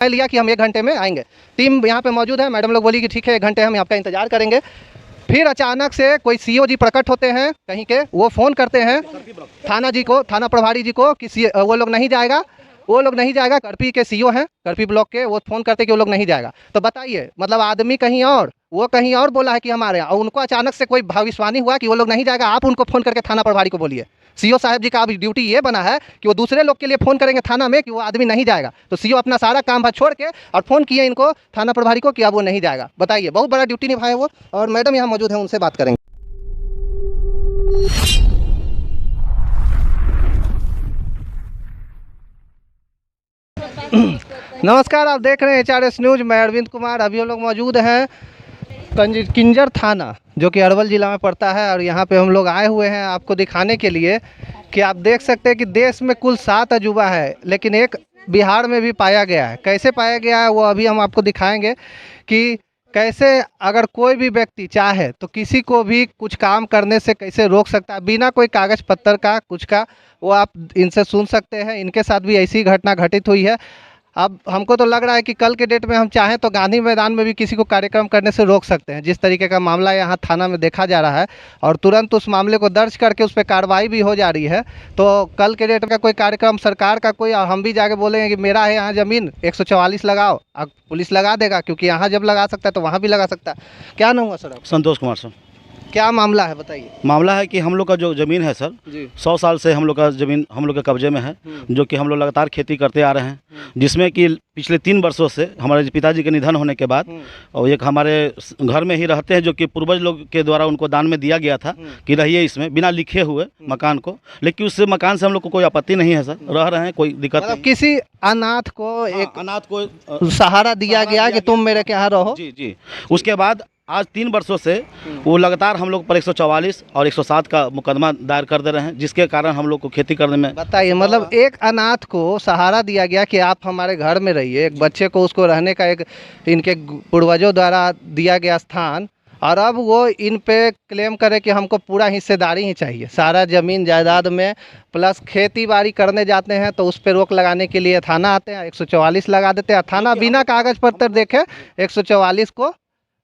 लिया कि हम 1 घंटे में आएंगे। टीम यहाँ पे मौजूद है, मैडम लोग बोली कि ठीक है 1 घंटे हम आपका इंतजार करेंगे। फिर अचानक से कोई सीओ जी प्रकट होते हैं कहीं के, वो फ़ोन करते हैं थाना जी को, थाना प्रभारी जी को कि वो लोग नहीं जाएगा, वो लोग नहीं जाएगा। करपी के सीओ हैं, करपी ब्लॉक के, वो फ़ोन करते कि वो लोग नहीं जाएगा। तो बताइए, मतलब आदमी कहीं और, वो कहीं और बोला है कि हमारे यहाँ, और उनको अचानक से कोई भविष्यवाणी हुआ कि वो लोग नहीं जाएगा। आप उनको फ़ोन करके थाना प्रभारी को बोलिए। सीओ साहब जी का अब ड्यूटी ये बना है कि वो दूसरे लोग के लिए फ़ोन करेंगे थाना में कि वो आदमी नहीं जाएगा। तो सीओ अपना सारा काम भाग छोड़ के और फ़ोन किए इनको थाना प्रभारी को कि अब वो नहीं जाएगा। बताइए, बहुत बड़ा ड्यूटी निभाए वो। और मैडम यहाँ मौजूद है, उनसे बात करेंगे। नमस्कार, आप देख रहे हैं HRS न्यूज़। मैं अरविंद कुमार। अभी हम लोग मौजूद हैं किंजर थाना, जो कि अरवल ज़िला में पड़ता है। और यहाँ पे हम लोग आए हुए हैं आपको दिखाने के लिए कि आप देख सकते हैं कि देश में कुल 7 अजूबा है, लेकिन एक बिहार में भी पाया गया है। कैसे पाया गया है वो अभी हम आपको दिखाएंगे कि कैसे अगर कोई भी व्यक्ति चाहे तो किसी को भी कुछ काम करने से कैसे रोक सकता है बिना कोई कागज़ पत्तर का कुछ का। वो आप इनसे सुन सकते हैं। इनके साथ भी ऐसी घटना घटित हुई है। अब हमको तो लग रहा है कि कल के डेट में हम चाहें तो गांधी मैदान में भी किसी को कार्यक्रम करने से रोक सकते हैं, जिस तरीके का मामला यहाँ थाना में देखा जा रहा है। और तुरंत उस मामले को दर्ज करके उस पर कार्रवाई भी हो जा रही है। तो कल के डेट का कोई कार्यक्रम सरकार का कोई, हम भी जाके बोलेंगे कि मेरा है यहाँ ज़मीन 144 लगाओ, अब पुलिस लगा देगा, क्योंकि यहाँ जब लगा सकता है तो वहाँ भी लगा सकता है। क्या नाम हुआ सर? संतोष कुमार सर। क्या मामला है बताइए। मामला है कि हम लोग का जो ज़मीन है सर, 100 साल से हम लोग का ज़मीन हम लोग के कब्जे में है, जो कि हम लोग लगातार खेती करते आ रहे हैं, जिसमें कि पिछले 3 वर्षों से हमारे पिताजी के निधन होने के बाद और एक हमारे घर में ही रहते हैं, जो कि पूर्वज लोग के द्वारा उनको दान में दिया गया था कि रहिए इसमें, बिना लिखे हुए मकान को। लेकिन उस मकान से हम लोग को कोई आपत्ति नहीं है सर, रह रहे हैं, कोई दिक्कत नहीं। किसी अनाथ को अनाथ को सहारा दिया गया कि तुम मेरे के यहाँ रहो। जी। उसके बाद आज 3 वर्षों से वो लगातार हम लोग पर 144 और 107 का मुकदमा दायर कर दे रहे हैं, जिसके कारण हम लोग को खेती करने में। बताइए, मतलब एक अनाथ को सहारा दिया गया कि आप हमारे घर में रहिए, एक बच्चे को उसको रहने का एक इनके पूर्वजों द्वारा दिया गया स्थान, और अब वो इन पे क्लेम करे कि हमको पूरा हिस्सेदारी ही चाहिए सारा ज़मीन जायदाद में, प्लस खेती बाड़ी करने जाते हैं तो उस पर रोक लगाने के लिए थाना आते हैं, 144 लगा देते हैं। थाना बिना कागज़ पत्र देखे 144 को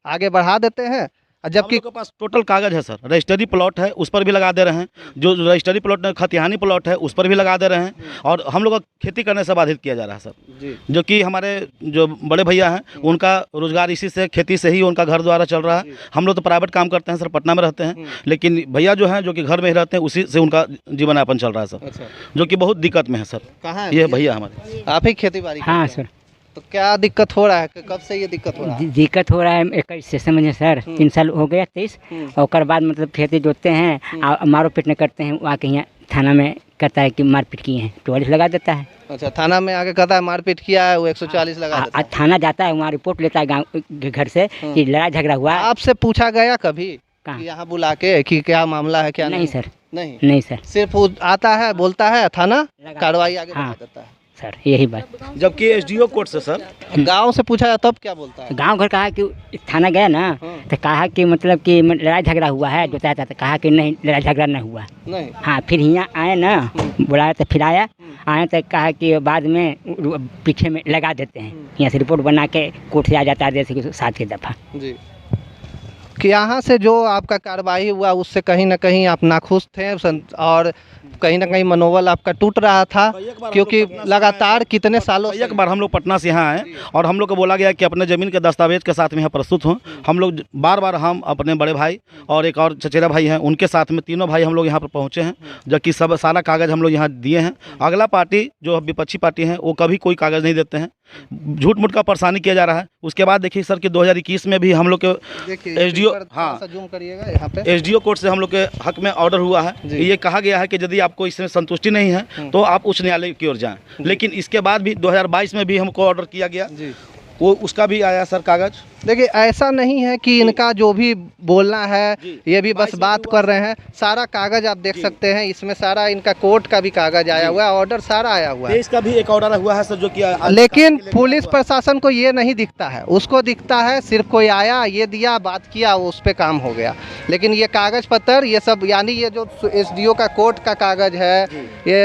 आगे बढ़ा देते हैं। जबकि के पास टोटल कागज़ है सर, रजिस्ट्री प्लॉट है उस पर भी लगा दे रहे हैं, जो रजिस्ट्री प्लॉट खतिहानी प्लॉट है उस पर भी लगा दे रहे हैं, और हम लोग का खेती करने से बाधित किया जा रहा है सर। जो कि हमारे जो बड़े भैया हैं उनका रोजगार इसी से, खेती से ही उनका घर द्वारा चल रहा है। हम लोग तो प्राइवेट काम करते हैं सर, पटना में रहते हैं, लेकिन भैया जो हैं जो कि घर में ही रहते हैं, उसी से उनका जीवन यापन चल रहा है सर। जो कि बहुत दिक्कत में है सर। कहाँ ये भैया हमारे? आप ही खेती बाड़ी? हाँ सर। तो क्या दिक्कत हो रहा है, कब से ये दिक्कत हो रहा है? दिक्कत हो रहा है 21 से समझे सर, 3 साल हो गया 23, और उसके बाद मतलब खेती जोतते हैं और मारो पीट नहीं करते हैं। वहाँ के यहाँ थाना में कहता है कि मारपीट किए हैं, 44 लगा देता है। अच्छा, थाना में आके कहता है मारपीट किया है, वो 140 लगा देता है। थाना जाता है, वहाँ रिपोर्ट लेता है गाँव घर से कि लड़ाई झगड़ा हुआ। आपसे पूछा गया कभी यहाँ बुला के कि क्या मामला है क्या? नहीं सर, नहीं सर। सिर्फ आता है, बोलता है, थाना कार्रवाई आगे बढ़ा देता है सर, यही बात। जबकि SDO कोर्ट से सर गांव से पूछा तब क्या बोलता है? गांव घर कहा कि थाना गया ना, तो कहा कि मतलब कि लड़ाई झगड़ा हुआ है, जो था कहा कि नहीं लड़ाई झगड़ा नहीं हुआ। नहीं। हाँ, फिर यहाँ आए ना, बुलाया तो फिर आए तो कहा कि बाद में पीछे में लगा देते हैं, यहाँ से रिपोर्ट बना के कोर्ट से आ जाता है जैसे कि 7 दफ़ा जी। कि यहाँ से जो आपका कार्रवाई हुआ उससे कहीं ना कहीं आप नाखुश थे और कहीं ना कहीं मनोबल आपका टूट रहा था, क्योंकि लगातार कितने सालों से एक बार हम लोग पटना से यहाँ आए और हम लोग को बोला गया कि अपने ज़मीन के दस्तावेज के साथ में यहाँ प्रस्तुत हों। हम लोग बार हम अपने बड़े भाई और एक और चचेरा भाई हैं, उनके साथ में तीनों भाई हम लोग यहाँ पर पहुँचे हैं, जबकि सब सारा कागज़ हम लोग यहाँ दिए हैं। अगला पार्टी जो विपक्षी पार्टी है वो कभी कोई कागज़ नहीं देते हैं, झूठ मूठ का परेशानी किया जा रहा है। उसके बाद देखिए सर कि 2021 में भी हम लोग के SDO, हाँ जूम करिएगा यहाँ पे, SDO कोर्ट से हम लोग के हक में ऑर्डर हुआ है। ये कहा गया है कि यदि आपको इसमें संतुष्टि नहीं है तो आप उच्च न्यायालय की ओर जाएं। लेकिन इसके बाद भी 2022 में भी हमको ऑर्डर किया गया, वो उसका भी आया सर कागज़, देखिए ऐसा नहीं है कि इनका जो भी बोलना है ये भी बस बात कर रहे हैं। सारा कागज आप देख सकते हैं, इसमें सारा इनका कोर्ट का भी कागज आया हुआ है, ऑर्डर सारा आया हुआ है। इसका भी एक ऑर्डर हुआ है सर, जो कि लेकिन पुलिस प्रशासन को ये नहीं दिखता है, उसको दिखता है सिर्फ कोई आया, ये दिया, बात किया, वो उस पर काम हो गया। लेकिन ये कागज पत्र ये सब, यानी ये जो SDO का कोर्ट का कागज है, ये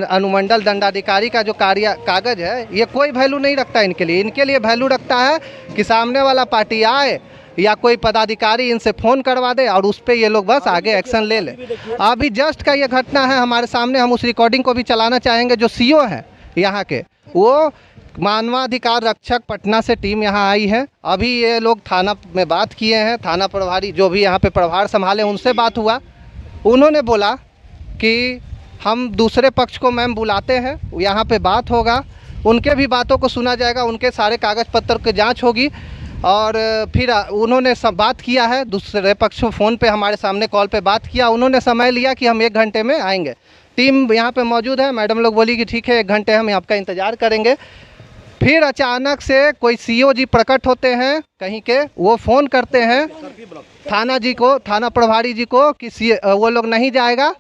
अनुमंडल दंडाधिकारी का जो कागज है, ये कोई वैल्यू नहीं रखता इनके लिए। इनके लिए वैल्यू रखता है कि सामने वाला पार्टी आए या कोई पदाधिकारी इनसे फ़ोन करवा दे और उस पर ये लोग बस आगे एक्शन ले ले। अभी जस्ट का ये घटना है हमारे सामने, हम उस रिकॉर्डिंग को भी चलाना चाहेंगे। जो CO है यहाँ के, वो मानवाधिकार रक्षक पटना से टीम यहाँ आई है। अभी ये लोग थाना में बात किए हैं, थाना प्रभारी जो भी यहाँ पे प्रभार संभाले उनसे बात हुआ। उन्होंने बोला कि हम दूसरे पक्ष को मैम बुलाते हैं, यहाँ पे बात होगा, उनके भी बातों को सुना जाएगा, उनके सारे कागज़ पत्र की जांच होगी। और फिर उन्होंने सब बात किया है, दूसरे पक्ष को फ़ोन पे हमारे सामने कॉल पे बात किया। उन्होंने समय लिया कि हम 1 घंटे में आएंगे। टीम यहाँ पे मौजूद है, मैडम लोग बोली कि ठीक है 1 घंटे हम आपका इंतज़ार करेंगे। फिर अचानक से कोई CO जी प्रकट होते हैं कहीं के, वो फ़ोन करते हैं थाना जी को, थाना प्रभारी जी को कि वो लोग नहीं जाएगा,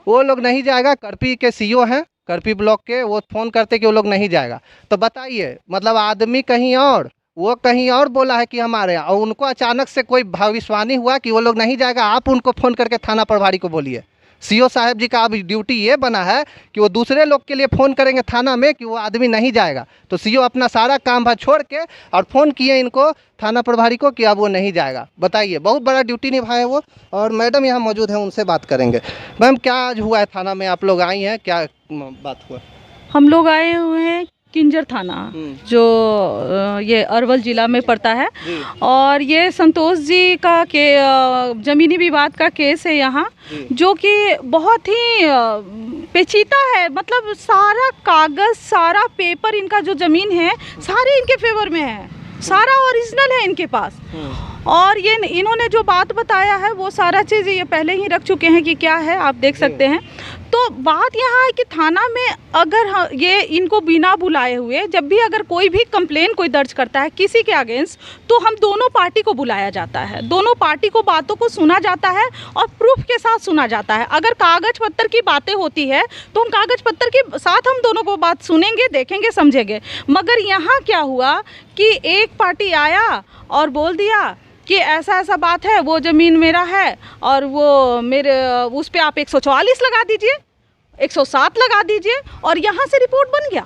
वो लोग नहीं जाएगा। करपी के CO हैं, करपी ब्लॉक के, वो फ़ोन करते कि वो लोग नहीं जाएगा। तो बताइए, मतलब आदमी कहीं और, वो कहीं और बोला है कि हमारे यहाँ, और उनको अचानक से कोई भविष्यवाणी हुआ कि वो लोग नहीं जाएगा। आप उनको फ़ोन करके थाना प्रभारी को बोलिए। CO साहब जी का अब ड्यूटी ये बना है कि वो दूसरे लोग के लिए फ़ोन करेंगे थाना में कि वो आदमी नहीं जाएगा। तो CO अपना सारा काम छोड़ के और फ़ोन किए इनको थाना प्रभारी को कि अब वो नहीं जाएगा। बताइए, बहुत बड़ा ड्यूटी निभाए वो। और मैडम यहाँ मौजूद हैं, उनसे बात करेंगे। मैम, क्या आज हुआ है थाना में? आप लोग आई हैं, क्या बात हुआ? हम लोग आए हुए हैं किंजर थाना, जो ये अरवल ज़िला में पड़ता है। और ये संतोष जी का के ज़मीनी विवाद का केस है यहाँ, जो कि बहुत ही पेचीदा है। मतलब सारा कागज़, सारा पेपर, इनका जो ज़मीन है सारे इनके फेवर में है, सारा ओरिजिनल है इनके पास। और ये इन्होंने जो बात बताया है वो सारा चीज़ ये पहले ही रख चुके हैं कि क्या है, आप देख सकते हैं। तो बात यहाँ है कि थाना में अगर ये इनको बिना बुलाए हुए, जब भी अगर कोई भी कंप्लेन कोई दर्ज करता है किसी के अगेंस्ट, तो हम दोनों पार्टी को बुलाया जाता है, दोनों पार्टी को बातों को सुना जाता है और प्रूफ के साथ सुना जाता है। अगर कागज पत्तर की बातें होती है तो हम कागज पत्तर के साथ हम दोनों को बात सुनेंगे, देखेंगे, समझेंगे। मगर यहाँ क्या हुआ कि एक पार्टी आया और बोल दिया कि ऐसा ऐसा बात है, वो ज़मीन मेरा है और वो मेरे, उस पर आप 144 लगा दीजिए, 107 लगा दीजिए, और यहाँ से रिपोर्ट बन गया।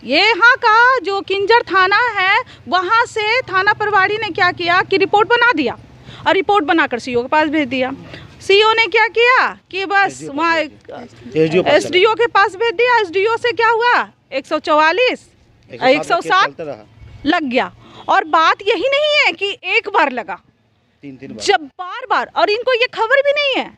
ये यहाँ का जो किंजर थाना है, वहाँ से थाना प्रभारी ने क्या किया कि रिपोर्ट बना दिया और रिपोर्ट बनाकर CO के पास भेज दिया। CO ने क्या किया कि बस वहाँ SDO के पास भेज दिया। SDO से क्या हुआ, 144 107 लग गया। और बात यही नहीं है कि एक बार लगा, 3 बार, जब बार बार, और इनको ये खबर भी नहीं है,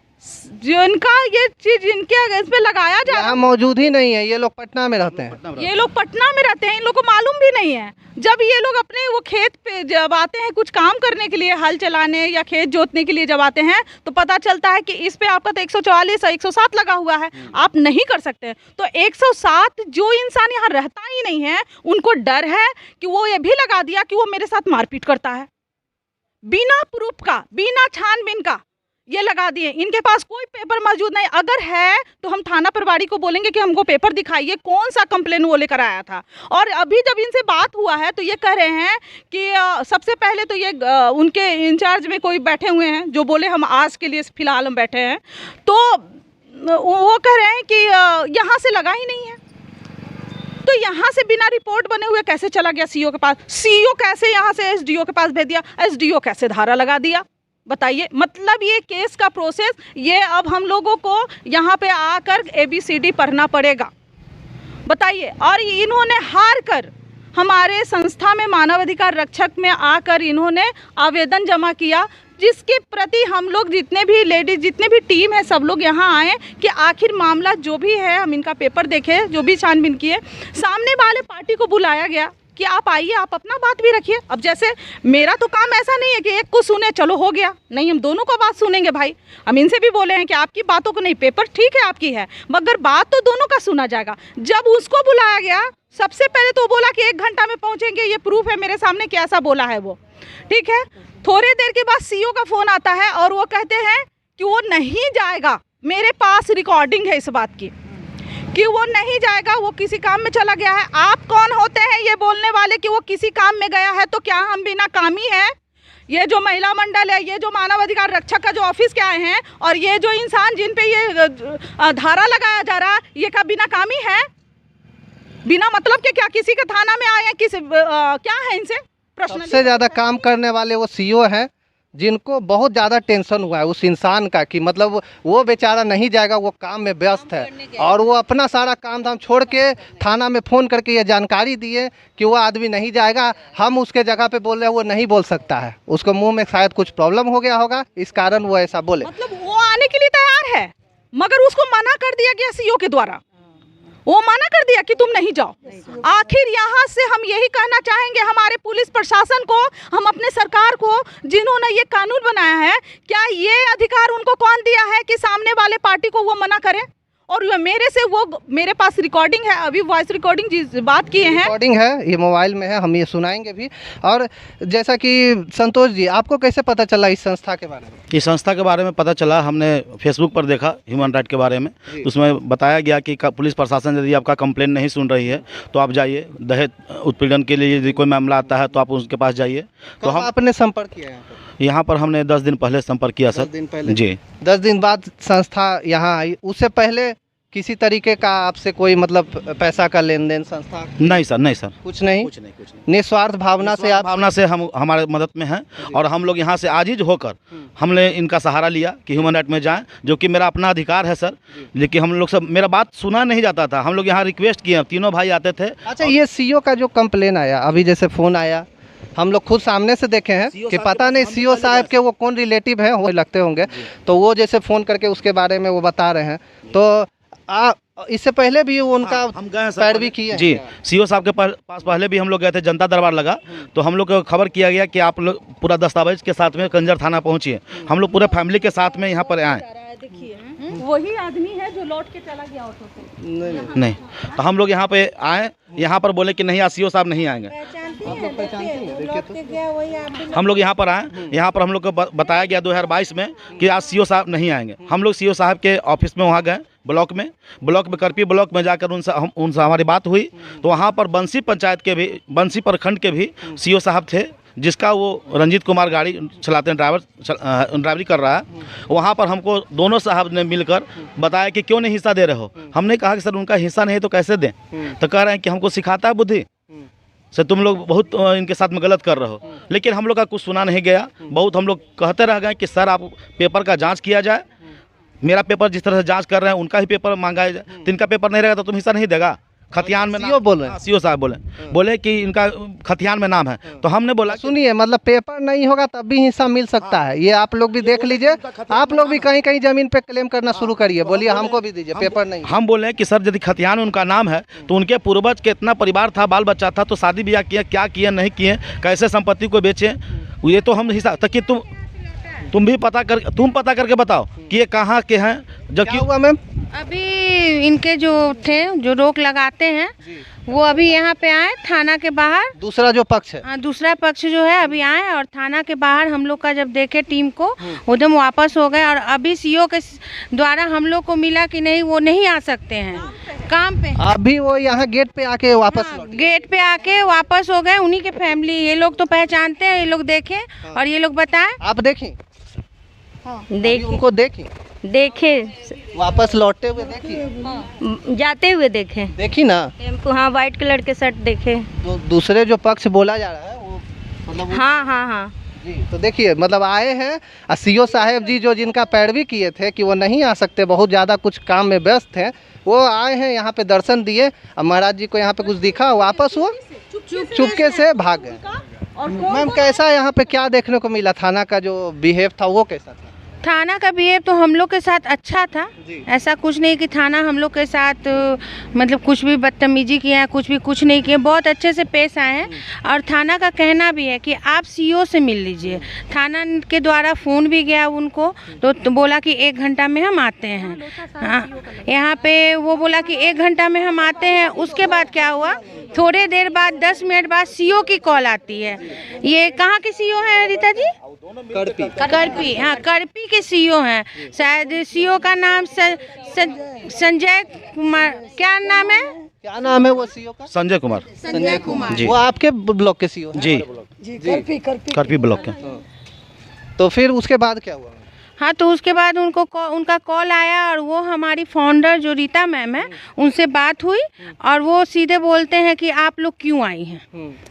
जो इनका ये चीज इनके अगेंस्ट में लगाया जा रहा है, मौजूद ही नहीं है। ये लोग पटना में रहते हैं, ये लोग पटना में रहते हैं, इन लोग को मालूम भी नहीं है। जब ये लोग अपने वो खेत पे जब आते हैं कुछ काम करने के लिए, हल चलाने या खेत जोतने के लिए जब आते हैं, तो पता चलता है कि इस पे आपका तो 144 और 107 लगा हुआ है, आप नहीं कर सकते। तो 107 जो इंसान यहाँ रहता ही नहीं है, उनको डर है कि वो ये भी लगा दिया कि वो मेरे साथ मारपीट करता है, बिना प्रूफ का, बिना छानबीन का ये लगा दिए। इनके पास कोई पेपर मौजूद नहीं। अगर है तो हम थाना प्रभारी को बोलेंगे कि हमको पेपर दिखाइए, कौन सा कंप्लेन वो लेकर आया था। और अभी जब इनसे बात हुआ है तो ये कह रहे हैं कि सबसे पहले तो ये उनके इंचार्ज में कोई बैठे हुए हैं जो बोले हम आज के लिए फ़िलहाल हम बैठे हैं, तो वो कह रहे हैं कि यहाँ से लगा ही नहीं है। तो यहाँ से बिना रिपोर्ट बने हुए कैसे चला गया CO के पास? CO कैसे यहाँ से SDO के पास भेज दिया? SDO कैसे धारा लगा दिया? बताइए। मतलब ये केस का प्रोसेस, ये अब हम लोगों को यहाँ पे आकर ABCD पढ़ना पड़ेगा। बताइए। और इन्होंने हार कर हमारे संस्था में मानवाधिकार रक्षक में आकर इन्होंने आवेदन जमा किया, जिसके प्रति हम लोग जितने भी लेडीज, जितने भी टीम है, सब लोग यहाँ आए कि आखिर मामला जो भी है हम इनका पेपर देखें, जो भी छानबीन किए। सामने वाले पार्टी को बुलाया गया कि आप आइए, आप अपना बात भी रखिए। अब जैसे मेरा तो काम ऐसा नहीं है कि एक को सुने चलो हो गया, नहीं, हम दोनों को बात सुनेंगे भाई। हम इनसे भी बोले हैं कि आपकी बातों को नहीं, पेपर ठीक है आपकी है, मगर बात तो दोनों का सुना जाएगा। जब उसको बुलाया गया सबसे पहले तो बोला कि 1 घंटा में पहुंचेंगे, ये प्रूफ है मेरे सामने कि ऐसा बोला है वो, ठीक है। थोड़ी देर के बाद सीओ का फ़ोन आता है और वो कहते हैं कि वो नहीं जाएगा। मेरे पास रिकॉर्डिंग है इस बात की कि वो नहीं जाएगा, वो किसी काम में चला गया है। आप कौन होते हैं ये बोलने वाले कि वो किसी काम में गया है? तो क्या हम बिना कामी है? ये जो महिला मंडल है, ये जो मानव अधिकार रक्षक का जो ऑफिस के आए हैं और ये जो इंसान जिन पे ये धारा लगाया जा रहा, ये क्या बिना कामी है? बिना मतलब के क्या किसी के थाना में आए हैं? क्या है इनसे प्रश्न? सबसे ज़्यादा काम करने वाले वो सीओ हैं जिनको बहुत ज़्यादा टेंशन हुआ है उस इंसान का कि मतलब वो बेचारा नहीं जाएगा, वो काम में व्यस्त है और वो अपना सारा काम धाम छोड़ के थाना में फ़ोन करके ये जानकारी दिए कि वो आदमी नहीं जाएगा। हम उसके जगह पे बोल रहे हैं वो नहीं बोल सकता है, उसको मुंह में शायद कुछ प्रॉब्लम हो गया होगा, इस कारण वो ऐसा बोले। मतलब वो आने के लिए तैयार है मगर उसको मना कर दिया गया सीओ के द्वारा, वो मना कर दिया कि तुम नहीं जाओ। आखिर यहाँ से हम यही कहना चाहेंगे हमारे पुलिस प्रशासन को, हम अपने सरकार को, जिन्होंने ये कानून बनाया है, क्या ये अधिकार उनको कौन दिया है कि सामने वाले पार्टी को वो मना करें? और मेरे पास रिकॉर्डिंग है, अभी वॉइस रिकॉर्डिंग जिस बात किए हैं, रिकॉर्डिंग है, ये मोबाइल में है, हम ये सुनाएंगे भी। और जैसा कि संतोष जी, आपको कैसे पता चला इस संस्था के बारे में? इस संस्था के बारे में पता चला, हमने फेसबुक पर देखा ह्यूमन राइट के बारे में, तो उसमें बताया गया कि पुलिस प्रशासन यदि आपका कंप्लेन नहीं सुन रही है तो आप जाइए, दहेज उत्पीड़न के लिए यदि कोई मामला आता है तो आप उसके पास जाइए। तो हम आपने संपर्क किया यहाँ पर हमने 10 दिन पहले संपर्क किया सर। 10 दिन पहले जी। 10 दिन बाद संस्था यहाँ आई, उससे पहले किसी तरीके का आपसे कोई मतलब पैसा का लेन देन संस्था? नहीं सर, नहीं सर, कुछ नहीं, कुछ नहीं, कुछ नहीं। निस्वार्थ भावना से आप भावना से हम हमारे मदद में हैं और हम लोग यहाँ से आजीज होकर हमने इनका सहारा लिया कि ह्यूमन राइट में जाएं, जो कि मेरा अपना अधिकार है सर। लेकिन हम लोग सब, मेरा बात सुना नहीं जाता था, हम लोग यहाँ रिक्वेस्ट किए, तीनों भाई आते थे। अच्छा, ये सीओ का जो कंप्लेन आया, अभी जैसे फ़ोन आया, हम लोग खुद सामने से देखे हैं कि पता नहीं सीओ साहब के वो कौन रिलेटिव हैं, वो लगते होंगे, तो वो जैसे फ़ोन करके उसके बारे में वो बता रहे हैं। तो इससे पहले भी वो उनका हम गए पैरवी किए जी, सीओ साहब के पास पहले भी हम लोग गए थे, जनता दरबार लगा, तो हम लोग को खबर किया गया कि आप लोग पूरा दस्तावेज के साथ में कंजर थाना पहुंचिए। हम लोग पूरे फैमिली के साथ में यहाँ पर आए। देखिए वही आदमी है जो लौट के चला गया ऑटो से। नहीं, तो हम लोग यहाँ पे आए, यहाँ पर बोले कि नहीं आज सीओ साहब नहीं आएंगे। हम लोग यहाँ पर आए, यहाँ पर हम लोग को बताया गया 2022 में कि आज सीओ साहब नहीं आएंगे। हम लोग सीओ साहब के ऑफिस में वहाँ गए, ब्लॉक में करपी ब्लॉक में जाकर उनसे हमारी बात हुई, तो वहाँ पर बंसी पंचायत के भी, बंसी प्रखंड के भी सीओ साहब थे, जिसका वो रंजीत कुमार गाड़ी चलाते हैं, ड्राइवरी कर रहा है। वहाँ पर हमको दोनों साहब ने मिलकर बताया कि क्यों नहीं हिस्सा दे रहे हो। हमने कहा कि सर उनका हिस्सा नहीं है तो कैसे दें? तो कह रहे हैं कि हमको सिखाता है बुद्धि सर, तुम लोग बहुत इनके साथ में गलत कर रहे हो। लेकिन हम लोग का कुछ सुना नहीं गया, बहुत हम लोग कहते रह गए कि सर आप पेपर का जाँच किया जाए, मेरा पेपर जिस तरह से जांच कर रहे हैं उनका ही पेपर मांगा जाए, तो इनका पेपर नहीं रहेगा तो तुम हिस्सा नहीं देगा। खतियान में सीओ बोल रहे हैं, सीओ साहब बोले कि इनका खतियान में नाम है। तो हमने बोला सुनिए, मतलब पेपर नहीं होगा तब भी हिस्सा मिल सकता है, ये आप लोग भी देख लीजिए। आप लोग भी कहीं कहीं जमीन पे क्लेम करना शुरू करिए, बोलिए हमको भी दीजिए, पेपर नहीं। हम बोले कि सर यदि खतियान में उनका नाम है तो उनके पूर्वज के इतना परिवार था, बाल बच्चा था, तो शादी ब्याह किया, क्या किए नहीं किए, कैसे संपत्ति को बेचे, ये तो हम हिस्सा तक कि तुम पता करके बताओ कि ये कहाँ के हैं। जो क्या हुआ मैम? अभी इनके जो रोक लगाते हैं वो अभी यहाँ पे आए थाना के बाहर, दूसरा जो पक्ष है, हाँ दूसरा पक्ष जो है अभी आए और थाना के बाहर हम लोग का जब देखे टीम को उधम वापस हो गए। और अभी सीओ के द्वारा हम लोग को मिला कि नहीं वो नहीं आ सकते हैं काम पे, अभी वो यहाँ गेट पे आके वापस हाँ, गेट पे आके वापस हो गए। उन्हीं के फैमिली, ये लोग तो पहचानते हैं, ये लोग देखे और ये लोग बताएं। आप देखें, देखिए उनको देखें, देखे वापस लौटते हुए देखिए, जाते हुए देखे, देखी ना, हाँ वाइट कलर के शर्ट देखे। तो दूसरे जो पक्ष बोला जा रहा है वो मतलब हाँ जी, तो देखिए मतलब आए हैं सीओ साहब जी जो जिनका पैरवी किए थे कि वो नहीं आ सकते, बहुत ज़्यादा कुछ काम में व्यस्त हैं, वो आए हैं यहाँ पे दर्शन दिए। अब महाराज जी को यहाँ पे कुछ दिखा, वापस हुआ, चुपके से भाग गए। मैम कैसा यहाँ पे क्या देखने को मिला? थाना का जो बिहेव था वो कैसा था? थाना का बिहेव तो हम लोग के साथ अच्छा था, ऐसा कुछ नहीं कि थाना हम लोग के साथ मतलब कुछ भी बदतमीजी किया है, कुछ नहीं किया, बहुत अच्छे से पेश आए हैं। और थाना का कहना भी है कि आप सीओ से मिल लीजिए। थाना के द्वारा फ़ोन भी गया उनको, तो बोला कि 1 घंटा में हम आते हैं। हाँ, यहाँ पे वो बोला कि 1 घंटा में हम आते हैं। उसके बाद क्या हुआ थोड़े देर बाद 10 मिनट बाद सीओ की कॉल आती है। ये कहाँ के सीओ हैं रीता जी? करपी, हाँ करपी के सीओ हैं। शायद सीओ का नाम संजय कुमार, क्या नाम है? क्या नाम है वो सीओ का? संजय कुमार जी। वो आपके ब्लॉक के सीओ? जी करपी ब्लॉक के। तो फिर उसके बाद क्या हुआ? हाँ, तो उसके बाद उनका कॉल आया और वो हमारी फाउंडर जो रीता मैम है उनसे बात हुई और वो सीधे बोलते हैं कि आप लोग क्यों आई हैं।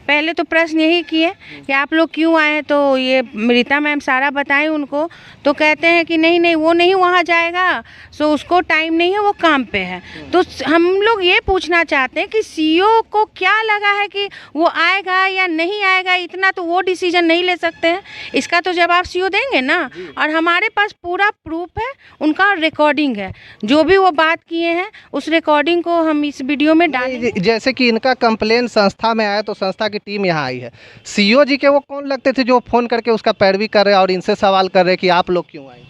पहले तो प्रश्न यही किए कि आप लोग क्यों आए हैं, तो ये रीता मैम सारा बताएं उनको, तो कहते हैं कि नहीं वो नहीं वहाँ जाएगा, सो उसको टाइम नहीं है, वो काम पे है। तो हम लोग ये पूछना चाहते हैं कि सीईओ को क्या लगा है कि वो आएगा या नहीं आएगा, इतना तो वो डिसीजन नहीं ले सकते हैं। इसका तो जवाब सीईओ देंगे ना। और हमारे पास पूरा प्रूफ है, उनका रिकॉर्डिंग है, जो भी वो बात किए हैं उस रिकॉर्डिंग को हम इस वीडियो में डालेंगे। जैसे कि इनका कंप्लेन संस्था में आया तो संस्था की टीम यहाँ आई है, सीईओ जी के वो कौन लगते थे जो फोन करके उसका पैरवी कर रहे और इनसे सवाल कर रहे कि आप लोग क्यों आए?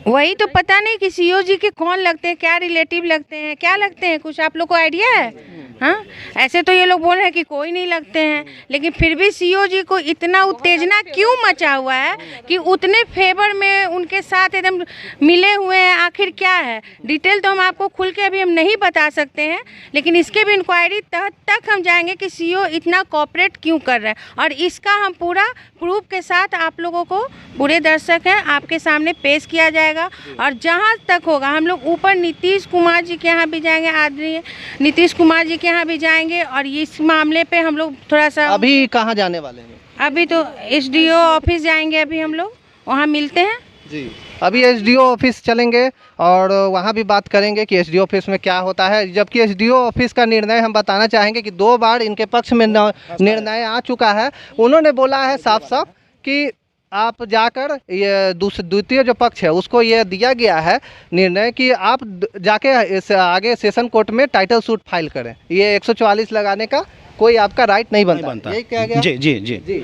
वही तो पता नहीं कि सीईओ जी के कौन लगते हैं, क्या रिलेटिव लगते हैं, क्या लगते हैं, कुछ आप लोग को आइडिया है? हाँ, ऐसे तो ये लोग बोल रहे हैं कि कोई नहीं लगते हैं, लेकिन फिर भी सीईओ जी को इतना उत्तेजना क्यों मचा हुआ है कि उतने फेवर में उनके साथ एकदम मिले हुए हैं? आखिर क्या है? डिटेल तो हम आपको खुल के अभी हम नहीं बता सकते हैं, लेकिन इसके भी इंक्वायरी तक हम जाएंगे कि सीईओ इतना कोऑपरेट क्यों कर रहे हैं, और इसका हम पूरा प्रूफ के साथ आप लोगों को, पूरे दर्शक हैं, आपके सामने पेश किया जाएगा। और जहाँ तक होगा हम लोग ऊपर नीतीश कुमार जी के यहाँ भी जाएंगे, आदरणीय नीतीश कुमार जी के यहाँ भी जाएंगे, और इस मामले पे हम लोग थोड़ा सा। अभी कहाँ जाने वाले हैं? अभी तो एसडीओ ऑफिस जाएंगे, अभी हम लोग वहाँ मिलते हैं जी। अभी एसडीओ ऑफिस चलेंगे और वहाँ भी बात करेंगे कि एसडीओ ऑफिस में क्या होता है। जबकि एसडीओ ऑफिस का निर्णय हम बताना चाहेंगे कि 2 बार इनके पक्ष में निर्णय आ चुका है। उन्होंने बोला है साफ साफ कि आप जाकर ये द्वितीय जो पक्ष है उसको ये दिया गया है निर्णय कि आप जाके इस आगे सेशन कोर्ट में टाइटल सूट फाइल करें। ये 144 लगाने का कोई आपका राइट नहीं बनता। यही कहा गया। जी जी जी जी।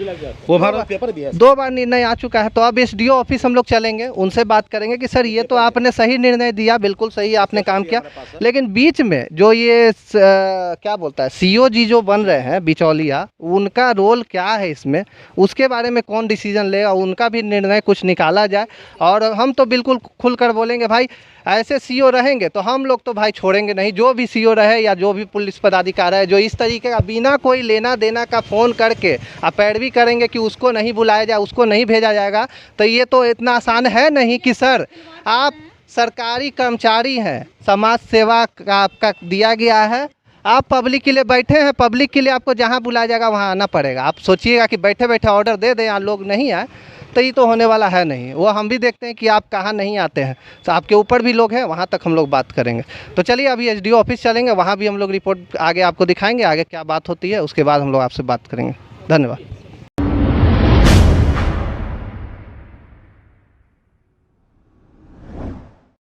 वो हमारा पेपर भी है। 2 बार निर्णय आ चुका है। तो अब एसडीओ ऑफिस हम लोग चलेंगे, उनसे बात करेंगे कि सर ये तो आपने सही निर्णय दिया, बिल्कुल सही आपने काम किया, लेकिन बीच में जो ये क्या बोलता है सीईओ जी जो बन रहे हैं बिचौलिया, उनका रोल क्या है इसमें, उसके बारे में कौन डिसीजन ले और उनका भी निर्णय कुछ निकाला जाए। और हम तो बिल्कुल खुलकर बोलेंगे भाई, ऐसे सीईओ रहेंगे तो हम लोग तो भाई छोड़ेंगे नहीं। जो भी सीईओ रहे या जो भी पुलिस पदाधिकारी है जो इस तरीके का बिना कोई लेना देना का फ़ोन करके आप पैरवी करेंगे कि उसको नहीं बुलाया जाए, उसको नहीं भेजा जाएगा, तो ये तो इतना आसान है नहीं कि सर आप सरकारी कर्मचारी हैं, समाज सेवा का आपका दिया गया है, आप पब्लिक के लिए बैठे हैं, पब्लिक के लिए आपको जहाँ बुलाया जाएगा वहाँ आना पड़ेगा। आप सोचिएगा कि बैठे बैठे ऑर्डर दे दें, यहाँ लोग नहीं आए, तो ये तो होने वाला है नहीं। वो हम भी देखते हैं कि आप कहाँ नहीं आते हैं, तो आपके ऊपर भी लोग हैं, वहाँ तक हम लोग बात करेंगे। तो चलिए अभी एसडीओ ऑफिस चलेंगे, वहाँ भी हम लोग रिपोर्ट आगे आपको दिखाएंगे, आगे क्या बात होती है उसके बाद हम लोग आपसे बात करेंगे। धन्यवाद।